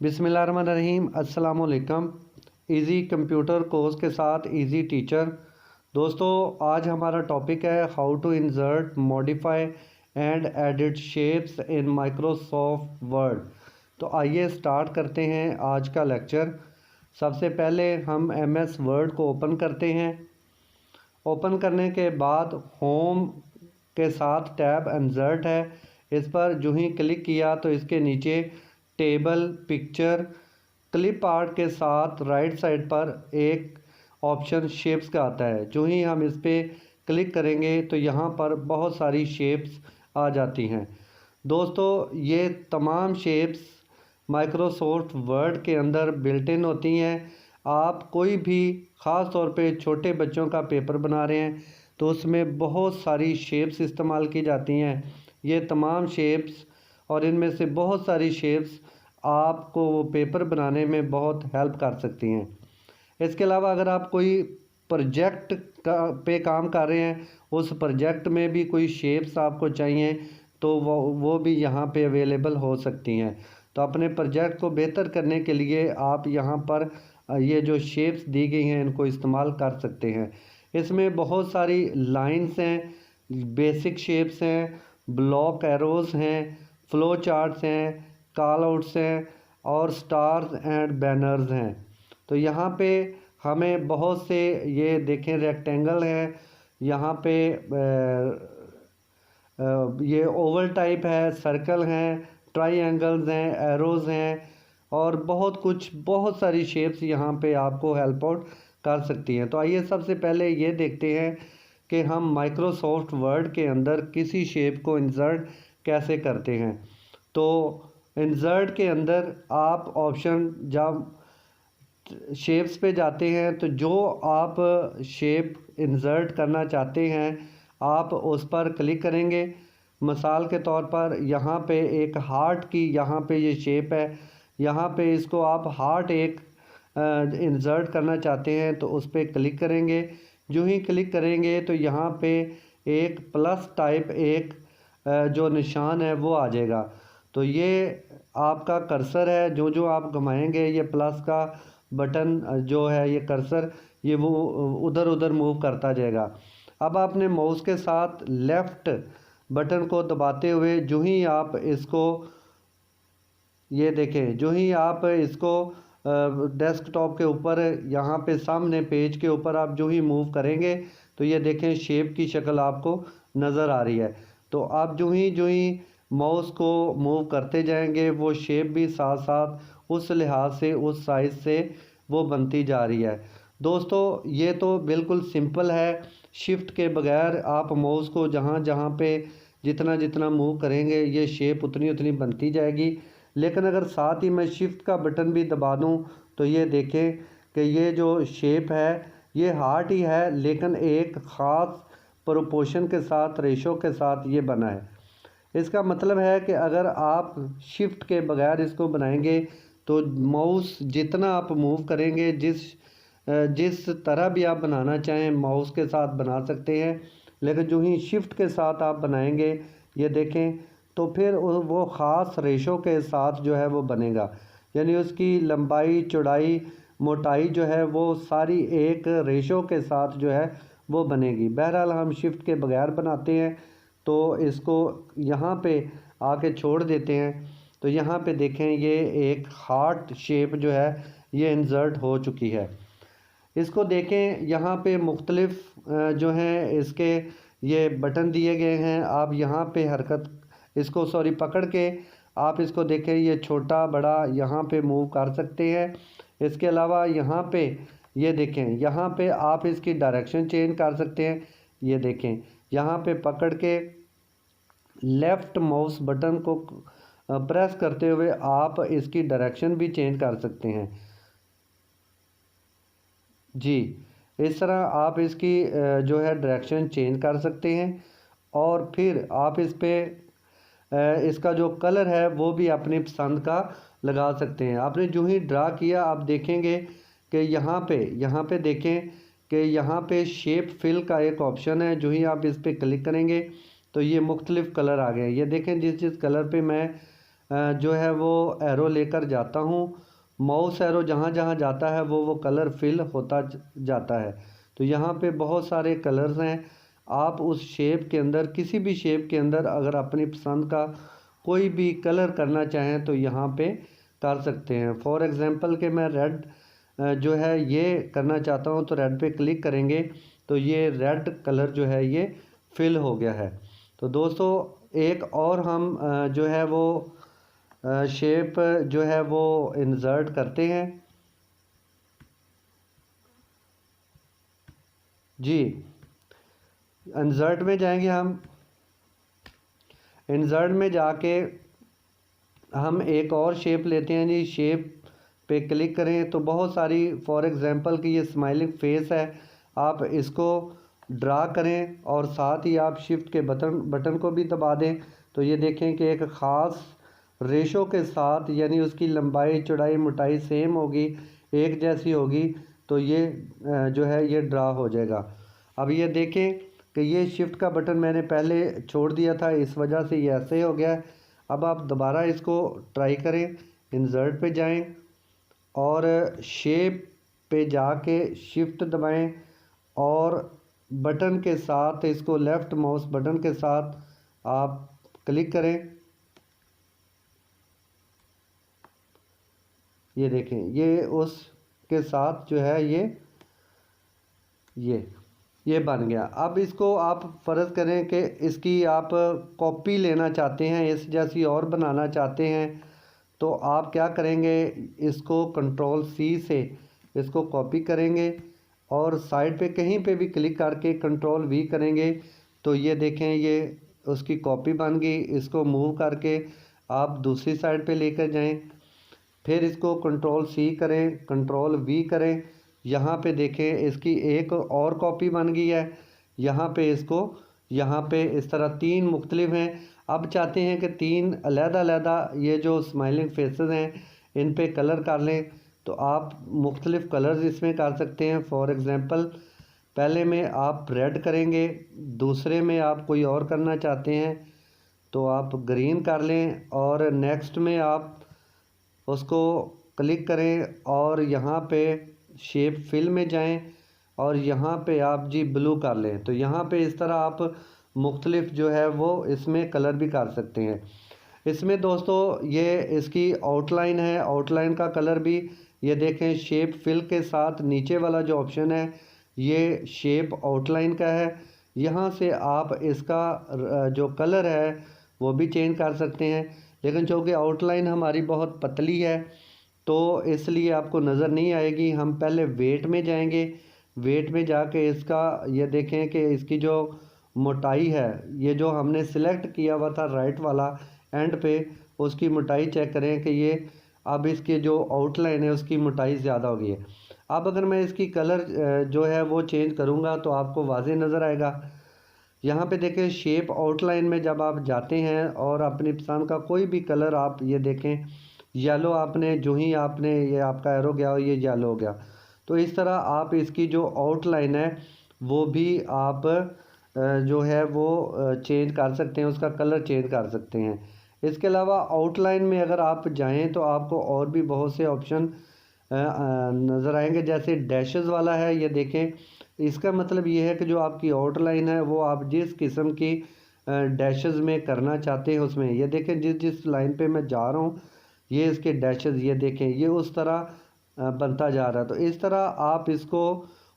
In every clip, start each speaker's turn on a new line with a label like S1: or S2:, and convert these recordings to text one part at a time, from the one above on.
S1: बिस्मिल्लाहिर्रहमानिर्रहीम। अस्सलामुअलैकुम। Easy computer course के साथ इजी टीचर। दोस्तों, आज हमारा टॉपिक है how to insert modify and edit shapes in Microsoft Word. तो आइए स्टार्ट करते हैं आज का लेक्चर। सबसे पहले हम एमएस वर्ड को ओपन करते हैं। ओपन करने के बाद होम के साथ टैब इंसर्ट है, इस पर जो ही क्लिक किया तो इसके नीचे टेबल पिक्चर क्लिप आर्ट के साथ राइट साइड पर एक ऑप्शन शेप्स का आता है। जो ही हम इस पर क्लिक करेंगे तो यहाँ पर बहुत सारी शेप्स आ जाती हैं। दोस्तों, ये तमाम शेप्स माइक्रोसॉफ्ट वर्ड के अंदर बिल्ट इन होती हैं। आप कोई भी ख़ास तौर पे छोटे बच्चों का पेपर बना रहे हैं तो उसमें बहुत सारी शेप्स इस्तेमाल की जाती हैं। ये तमाम शेप्स और इनमें से बहुत सारी शेप्स आपको वो पेपर बनाने में बहुत हेल्प कर सकती हैं। इसके अलावा अगर आप कोई प्रोजेक्ट पे काम कर रहे हैं, उस प्रोजेक्ट में भी कोई शेप्स आपको चाहिए तो वो भी यहाँ पे अवेलेबल हो सकती हैं। तो अपने प्रोजेक्ट को बेहतर करने के लिए आप यहाँ पर ये जो शेप्स दी गई हैं इनको इस्तेमाल कर सकते हैं। इसमें बहुत सारी लाइंस हैं, बेसिक शेप्स हैं, ब्लॉक एरोज़ हैं, फ्लो चार्ट्स हैं, कॉल आउट्स हैं और स्टार्स एंड बैनर्स हैं। तो यहाँ पे हमें बहुत से ये देखें रेक्टेंगल हैं, यहाँ पे ये ओवल टाइप है, सर्कल हैं, ट्राइएंगल्स हैं, एरोज़ हैं और बहुत सारी शेप्स यहाँ पे आपको हेल्प आउट कर सकती हैं। तो आइए सबसे पहले ये देखते हैं कि हम माइक्रोसॉफ्ट वर्ड के अंदर किसी शेप को इंसर्ट कैसे करते हैं। तो इंसर्ट के अंदर आप ऑप्शन जब शेप्स पे जाते हैं तो जो आप शेप इंसर्ट करना चाहते हैं आप उस पर क्लिक करेंगे। मिसाल के तौर पर यहाँ पे एक हार्ट की यहाँ पे ये शेप है, यहाँ पे इसको आप हार्ट एक इंसर्ट करना चाहते हैं तो उस पर क्लिक करेंगे। जो ही क्लिक करेंगे तो यहाँ पे एक प्लस टाइप एक जो निशान है वो आ जाएगा। तो ये आपका कर्सर है, जो जो आप घुमाएंगे ये प्लस का बटन जो है ये कर्सर ये वो उधर उधर मूव करता जाएगा। अब आपने माउस के साथ लेफ़्ट बटन को दबाते हुए जो ही आप इसको ये देखें, जो ही आप इसको डेस्कटॉप के ऊपर यहाँ पे सामने पेज के ऊपर आप जो ही मूव करेंगे तो ये देखें शेप की शक्ल आपको नज़र आ रही है। तो आप जो ही माउस को मूव करते जाएंगे वो शेप भी साथ साथ उस लिहाज से उस साइज़ से वो बनती जा रही है। दोस्तों, ये तो बिल्कुल सिंपल है। शिफ्ट के बगैर आप माउस को जहाँ जहाँ पे जितना मूव करेंगे ये शेप उतनी बनती जाएगी। लेकिन अगर साथ ही मैं शिफ्ट का बटन भी दबा दूं तो ये देखें कि ये जो शेप है ये हार्ट ही है, लेकिन एक ख़ास प्रोपोर्शन के साथ रेशो के साथ ये बना है। इसका मतलब है कि अगर आप शिफ्ट के बगैर इसको बनाएंगे तो माउस जितना आप मूव करेंगे जिस तरह भी आप बनाना चाहें माउस के साथ बना सकते हैं। लेकिन जो ही शिफ्ट के साथ आप बनाएंगे ये देखें तो फिर वो ख़ास रेशो के साथ जो है वो बनेगा, यानी उसकी लंबाई चौड़ाई मोटाई जो है वो सारी एक रेशो के साथ जो है वो बनेगी। बहरहाल हम शिफ्ट के बगैर बनाते हैं तो इसको यहाँ पे आके छोड़ देते हैं। तो यहाँ पे देखें ये एक हार्ट शेप जो है ये इंसर्ट हो चुकी है। इसको देखें, यहाँ पे मुख्तलिफ जो हैं इसके ये बटन दिए गए हैं। आप यहाँ पे इसको पकड़ के आप इसको देखें, ये छोटा बड़ा यहाँ पे मूव कर सकते हैं। इसके अलावा यहाँ पे ये देखें, यहाँ पे आप इसकी डायरेक्शन चेंज कर सकते हैं। ये देखें, यहाँ पे पकड़ के लेफ़्ट माउस बटन को प्रेस करते हुए आप इसकी डायरेक्शन भी चेंज कर सकते हैं। जी, इस तरह आप इसकी जो है डायरेक्शन चेंज कर सकते हैं और फिर आप इस पे इसका जो कलर है वो भी अपनी पसंद का लगा सकते हैं। आपने जो ही ड्रा किया आप देखेंगे कि यहाँ पे देखें कि यहाँ पे शेप फिल का एक ऑप्शन है। जो ही आप इस पर क्लिक करेंगे तो ये मुख्तलिफ़ कलर आ गए। ये देखें जिस कलर पे मैं जो है वो एरो लेकर जाता हूँ, माउस एरो जहाँ जहाँ जाता है वो कलर फिल होता जाता है। तो यहाँ पे बहुत सारे कलर्स हैं। आप उस शेप के अंदर, किसी भी शेप के अंदर अगर अपनी पसंद का कोई भी कलर करना चाहें तो यहाँ पे कर सकते हैं। फॉर एग्ज़ाम्पल कि मैं रेड जो है ये करना चाहता हूँ, तो रेड पे क्लिक करेंगे तो ये रेड कलर जो है ये फिल हो गया है। तो दोस्तों एक और हम जो है वो शेप जो है वो इंसर्ट करते हैं। जी, इंसर्ट में जाएंगे हम। इंसर्ट में जाके हम एक और शेप लेते हैं जी। शेप पे क्लिक करें तो बहुत सारी, फॉर एग्ज़ाम्पल कि ये स्माइलिंग फेस है, आप इसको ड्रा करें और साथ ही आप शिफ्ट के बटन को भी दबा दें। तो ये देखें कि एक ख़ास रेशो के साथ, यानी उसकी लंबाई चौड़ाई मोटाई सेम होगी, एक जैसी होगी, तो ये जो है ये ड्रा हो जाएगा। अब ये देखें कि ये शिफ्ट का बटन मैंने पहले छोड़ दिया था, इस वजह से ये ऐसे हो गया। अब आप दोबारा इसको ट्राई करें, इंसर्ट पे जाएं और शेप पे जाके शिफ्ट दबाएं और बटन के साथ इसको लेफ़्ट माउस बटन के साथ आप क्लिक करें। ये देखें, ये उसके साथ जो है ये बन गया। अब इसको आप फ़र्ज़ करें कि इसकी आप कॉपी लेना चाहते हैं, इस जैसी और बनाना चाहते हैं, तो आप क्या करेंगे, इसको कंट्रोल सी से इसको कॉपी करेंगे और साइड पे कहीं पे भी क्लिक करके कंट्रोल वी करेंगे तो ये देखें ये उसकी कॉपी बन गई। इसको मूव करके आप दूसरी साइड पे लेकर जाएं, फिर इसको कंट्रोल सी करें, कंट्रोल वी करें, यहाँ पे देखें इसकी एक और कॉपी बन गई है। यहाँ पे इसको, यहाँ पे इस तरह तीन मुख्तलिफ हैं। अब चाहते हैं कि तीन अलहदा ये जो स्माइलिंग फेसेस हैं इन पे कलर कर लें, तो आप मुख्तलिफ कलर्स इसमें कर सकते हैं। फॉर एग्ज़ाम्पल पहले में आप रेड करेंगे, दूसरे में आप कोई और करना चाहते हैं तो आप ग्रीन कर लें, और नेक्स्ट में आप उसको क्लिक करें और यहाँ पे शेप फिल में जाएं और यहाँ पे आप जी ब्लू कर लें। तो यहाँ पे इस तरह आप मुख्तलिफ जो है वो इसमें कलर भी कर सकते हैं। इसमें दोस्तों ये इसकी आउटलाइन है, आउटलाइन का कलर भी ये देखें शेप फिल के साथ नीचे वाला जो ऑप्शन है ये शेप आउटलाइन का है। यहाँ से आप इसका जो कलर है वो भी चेंज कर सकते हैं, लेकिन चूँकि आउटलाइन हमारी बहुत पतली है तो इसलिए आपको नज़र नहीं आएगी। हम पहले वेट में जाएंगे, वेट में जाके इसका ये देखें कि इसकी जो मोटाई है, ये जो हमने सिलेक्ट किया हुआ था राइट वाला एंड पे, उसकी मोटाई चेक करें कि ये अब इसके जो आउटलाइन है उसकी मोटाई ज़्यादा हो गई है। अब अगर मैं इसकी कलर जो है वो चेंज करूँगा तो आपको वाज़ेह नज़र आएगा। यहाँ पे देखें शेप आउटलाइन में जब आप जाते हैं और अपनी पसंद का कोई भी कलर आप ये देखें, येलो आपने जो ही आपने ये आपका एरो गया ये येलो हो गया। तो इस तरह आप इसकी जो आउटलाइन है वो भी आप जो है वो चेंज कर सकते हैं, उसका कलर चेंज कर सकते हैं। इसके अलावा आउटलाइन में अगर आप जाएं तो आपको और भी बहुत से ऑप्शन नज़र आएंगे, जैसे डैशेस वाला है। ये देखें, इसका मतलब ये है कि जो आपकी आउटलाइन है वो आप जिस किस्म की डैशेस में करना चाहते हैं उसमें, ये देखें जिस जिस लाइन पे मैं जा रहा हूँ ये इसके डैशेस ये देखें ये उस तरह बनता जा रहा है। तो इस तरह आप इसको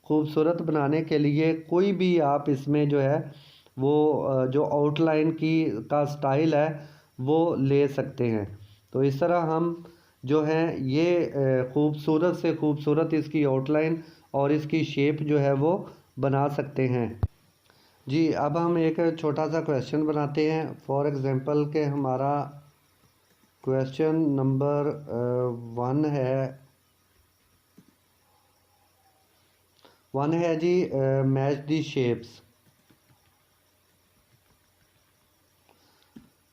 S1: खूबसूरत बनाने के लिए कोई भी आप इसमें जो है वो जो आउटलाइन की का स्टाइल है वो ले सकते हैं। तो इस तरह हम जो है ये खूबसूरत से खूबसूरत इसकी आउटलाइन और इसकी शेप जो है वो बना सकते हैं। जी, अब हम एक छोटा सा क्वेश्चन बनाते हैं। फॉर एग्ज़ाम्पल के हमारा क्वेश्चन नंबर 1 है जी, मैच दी शेप्स।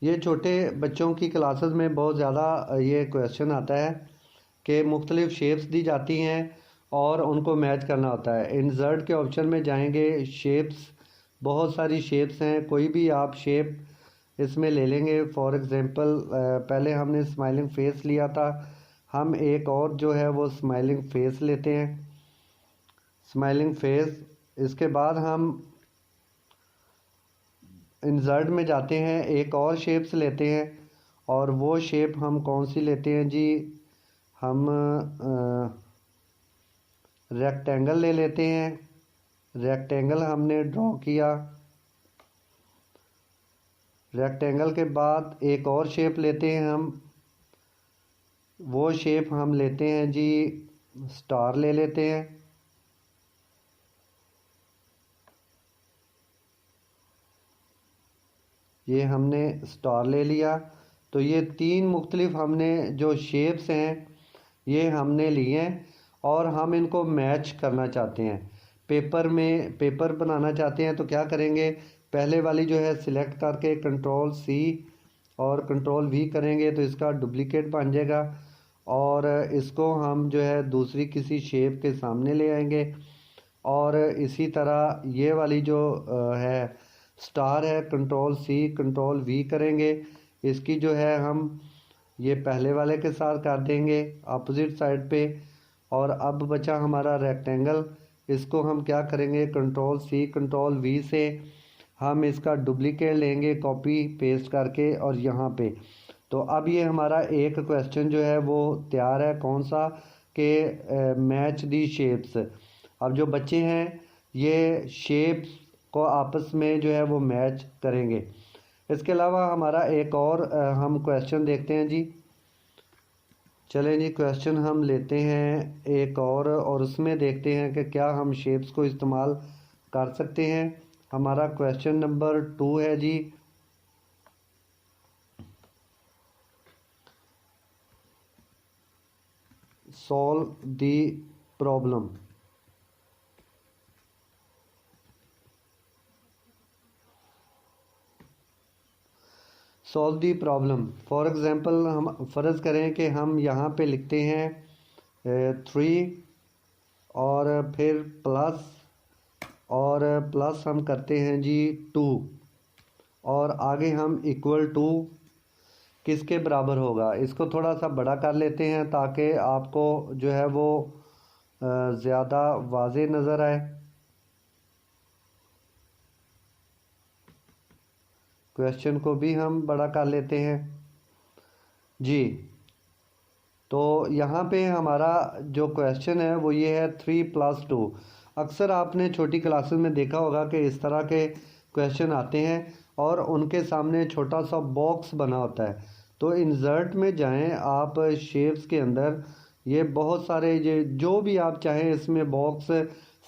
S1: ये छोटे बच्चों की क्लासेस में बहुत ज़्यादा ये क्वेश्चन आता है कि मुख्तलिफ़ शेप्स दी जाती हैं और उनको मैच करना होता है। इंसर्ट के ऑप्शन में जाएंगे, शेप्स, बहुत सारी शेप्स हैं, कोई भी आप शेप इसमें ले लेंगे। फॉर एग्ज़ाम्पल पहले हमने स्माइलिंग फेस लिया था, हम एक और जो है वो स्माइलिंग फेस लेते हैं, स्माइलिंग फेस। इसके बाद हम इंसर्ट में जाते हैं, एक और शेप्स लेते हैं, और वो शेप हम कौन सी लेते हैं जी, हम रेक्टेंगल ले लेते हैं। रेक्टेंगल हमने ड्रॉ किया। रेक्टेंगल के बाद एक और शेप लेते हैं हम, वो शेप हम लेते हैं जी, स्टार ले लेते हैं। ये हमने स्टार ले लिया। तो ये तीन मुख्तलिफ हमने जो शेप्स हैं ये हमने लिए हैं, और हम इनको मैच करना चाहते हैं। पेपर में पेपर बनाना चाहते हैं तो क्या करेंगे, पहले वाली जो है सिलेक्ट करके कंट्रोल सी और कंट्रोल वी करेंगे तो इसका डुप्लीकेट बन जाएगा, और इसको हम जो है दूसरी किसी शेप के सामने ले आएंगे। और इसी तरह ये वाली जो है स्टार है, कंट्रोल सी कंट्रोल वी करेंगे, इसकी जो है हम ये पहले वाले के साथ कर देंगे अपोजिट साइड पे। और अब बचा हमारा रेक्टेंगल, इसको हम क्या करेंगे, कंट्रोल सी कंट्रोल वी से हम इसका डुप्लीकेट लेंगे कॉपी पेस्ट करके और यहाँ पे। तो अब ये हमारा एक क्वेश्चन जो है वो तैयार है, कौन सा, के मैच दी शेप्स। अब जो बच्चे हैं ये शेप्स को आपस में जो है वो मैच करेंगे। इसके अलावा हमारा एक और हम क्वेश्चन देखते हैं जी। चलें जी, क्वेश्चन हम लेते हैं एक और उसमें देखते हैं कि क्या हम शेप्स को इस्तेमाल कर सकते हैं। हमारा क्वेश्चन नंबर 2 है जी। Solve the problem. Solve the problem. For example हम फ़र्ज़ करें कि हम यहाँ पे लिखते हैं 3 और फिर प्लस, और प्लस हम करते हैं जी 2, और आगे हम इक्वल टू किसके बराबर होगा, इसको थोड़ा सा बड़ा कर लेते हैं ताकि आपको जो है वो ज़्यादा वाज़े नज़र आए। क्वेश्चन को भी हम बड़ा कर लेते हैं जी। तो यहाँ पे हमारा जो क्वेश्चन है वो ये है 3 + 2। अक्सर आपने छोटी क्लासेस में देखा होगा कि इस तरह के क्वेश्चन आते हैं और उनके सामने छोटा सा बॉक्स बना होता है। तो इंसर्ट में जाएं आप, शेप्स के अंदर ये बहुत सारे ये जो भी आप चाहें इसमें बॉक्स,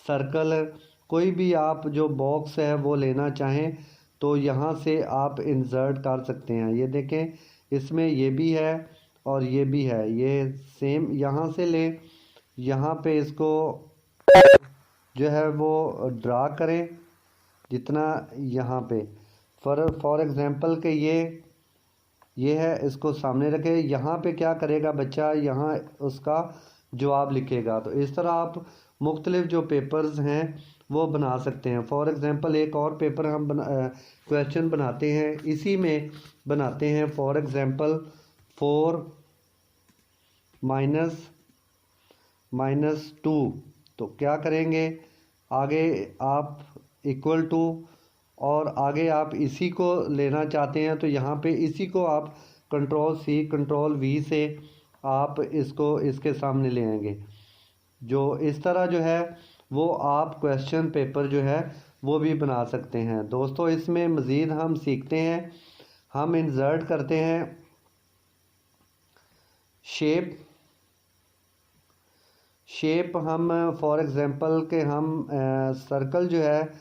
S1: सर्कल, कोई भी आप जो बॉक्स है वो लेना चाहें तो यहाँ से आप इंसर्ट कर सकते हैं। ये देखें, इसमें ये भी है और ये भी है, ये सेम यहाँ से लें, यहाँ पे इसको जो है वो ड्रा करें जितना यहाँ पे। फॉर एग्ज़ाम्पल के ये है, इसको सामने रखें। यहाँ पे क्या करेगा बच्चा, यहाँ उसका जवाब लिखेगा। तो इस तरह आप मुख्तलिफ जो पेपर्स हैं वो बना सकते हैं। फॉर एग्ज़ाम्पल एक और पेपर हम क्वेश्चन बनाते हैं, इसी में बनाते हैं। For example 4 - -2। तो क्या करेंगे, आगे आप इक्वल टू, और आगे आप इसी को लेना चाहते हैं तो यहाँ पे इसी को आप कंट्रोल सी कंट्रोल वी से आप इसको इसके सामने ले आएंगे। जो इस तरह जो है वो आप क्वेश्चन पेपर जो है वो भी बना सकते हैं। दोस्तों इसमें मज़ीद हम सीखते हैं, हम इंसर्ट करते हैं शेप हम फॉर एग्ज़ाम्पल के हम सर्कल जो है,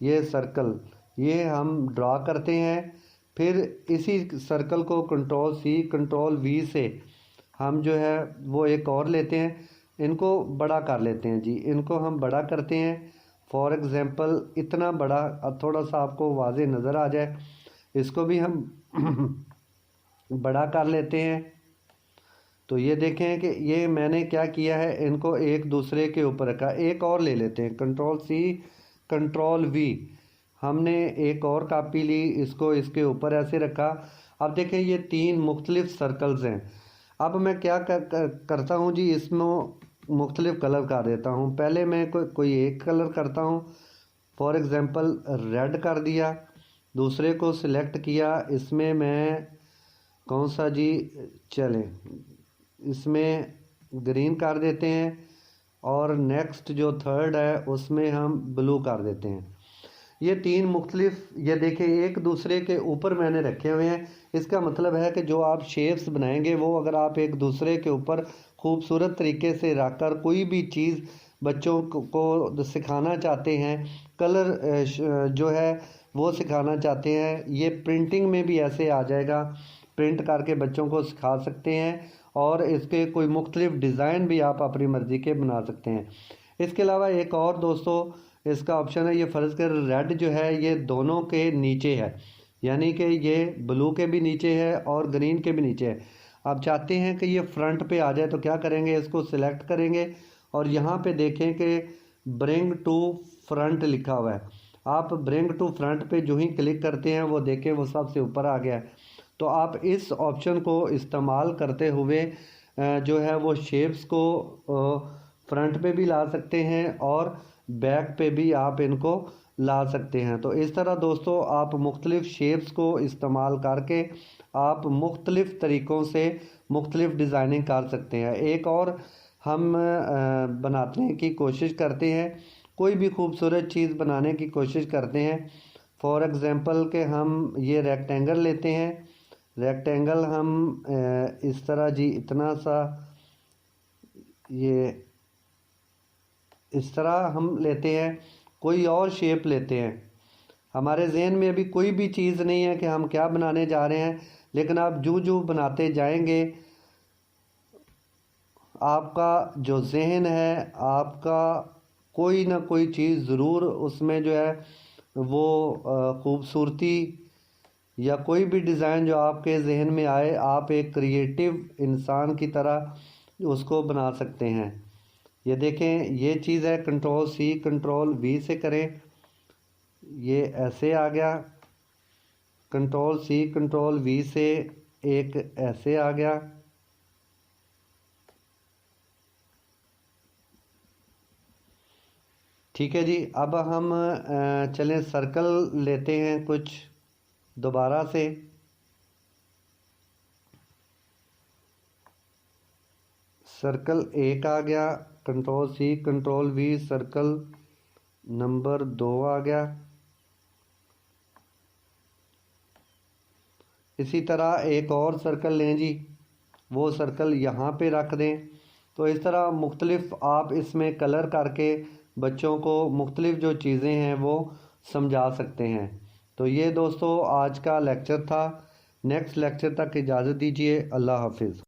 S1: ये सर्कल ये हम ड्रा करते हैं। फिर इसी सर्कल को कंट्रोल सी कंट्रोल वी से हम जो है वो एक और लेते हैं, इनको बड़ा कर लेते हैं जी। इनको हम बड़ा करते हैं, फॉर एग्ज़ाम्पल इतना बड़ा, थोड़ा सा आपको वाज़े नज़र आ जाए, इसको भी हम बड़ा कर लेते हैं। तो ये देखें कि ये मैंने क्या किया है, इनको एक दूसरे के ऊपर रखा। एक और ले लेते हैं, कंट्रोल सी कंट्रोल वी, हमने एक और कापी ली, इसको इसके ऊपर ऐसे रखा। अब देखें ये 3 मुख्तलिफ सर्कल्स हैं। अब मैं क्या करता हूँ जी, इसमें मुख्तलिफ कलर कर देता हूँ। पहले मैं कोई एक कलर करता हूँ, फॉर एग्ज़ाम्पल रेड कर दिया। दूसरे को सिलेक्ट किया, इसमें मैं कौन सा जी, चलें इसमें ग्रीन कर देते हैं। और नेक्स्ट जो थर्ड है उसमें हम ब्लू कर देते हैं। ये 3 मुख्तलिफ, ये देखें एक दूसरे के ऊपर मैंने रखे हुए हैं। इसका मतलब है कि जो आप शेप्स बनाएंगे वो अगर आप एक दूसरे के ऊपर खूबसूरत तरीके से रखकर कोई भी चीज़ बच्चों को सिखाना चाहते हैं, कलर जो है वो सिखाना चाहते हैं, ये प्रिंटिंग में भी ऐसे आ जाएगा। प्रिंट करके बच्चों को सिखा सकते हैं और इसके कोई मुख्तलिफ डिज़ाइन भी आप अपनी मर्ज़ी के बना सकते हैं। इसके अलावा एक और दोस्तों इसका ऑप्शन है, ये फ़र्ज़ कर रेड जो है ये दोनों के नीचे है, यानी कि ये ब्लू के भी नीचे है और ग्रीन के भी नीचे है। आप चाहते हैं कि ये फ्रंट पे आ जाए तो क्या करेंगे, इसको सिलेक्ट करेंगे और यहाँ पे देखें कि ब्रिंग टू फ्रंट लिखा हुआ है। आप ब्रिंग टू फ्रंट पे जो ही क्लिक करते हैं वो देखें वो सबसे ऊपर आ गया है। तो आप इस ऑप्शन को इस्तेमाल करते हुए जो है वो शेप्स को फ्रंट पे भी ला सकते हैं और बैक पे भी आप इनको ला सकते हैं। तो इस तरह दोस्तों आप मुख्तलिफ शेप्स को इस्तेमाल करके आप मुख्तलिफ तरीक़ों से मुख्तलिफ डिज़ाइनिंग कर सकते हैं। एक और हम बनाने की कोशिश करते हैं, कोई भी खूबसूरत चीज़ बनाने की कोशिश करते हैं। फॉर एग्ज़ाम्पल के हम ये रेक्टेंगल लेते हैं, रेक्टेंगल हम इस तरह जी इतना सा, ये इस तरह हम लेते हैं, कोई और शेप लेते हैं। हमारे जहन में अभी कोई भी चीज़ नहीं है कि हम क्या बनाने जा रहे हैं, लेकिन आप जो जो बनाते जाएंगे आपका जो जहन है, आपका कोई ना कोई चीज़ ज़रूर उसमें जो है वो खूबसूरती या कोई भी डिज़ाइन जो आपके जहन में आए, आप एक क्रिएटिव इंसान की तरह उसको बना सकते हैं। ये देखें ये चीज़ है, कंट्रोल सी कंट्रोल वी से करें, ये ऐसे आ गया। कंट्रोल सी कंट्रोल वी से एक ऐसे आ गया। ठीक है जी। अब हम चलें सर्कल लेते हैं कुछ दोबारा से। सर्कल 1 आ गया, control C control V, circle number 2 आ गया। इसी तरह एक और सर्कल लें जी, वो सर्कल यहाँ पे रख दें। तो इस तरह मुख्तलिफ आप इसमें कलर करके बच्चों को मुख्तलिफ जो चीज़ें हैं वो समझा सकते हैं। तो ये दोस्तों आज का लेक्चर था। नेक्स्ट लेक्चर तक इजाज़त दीजिए। अल्लाह हाफिज़।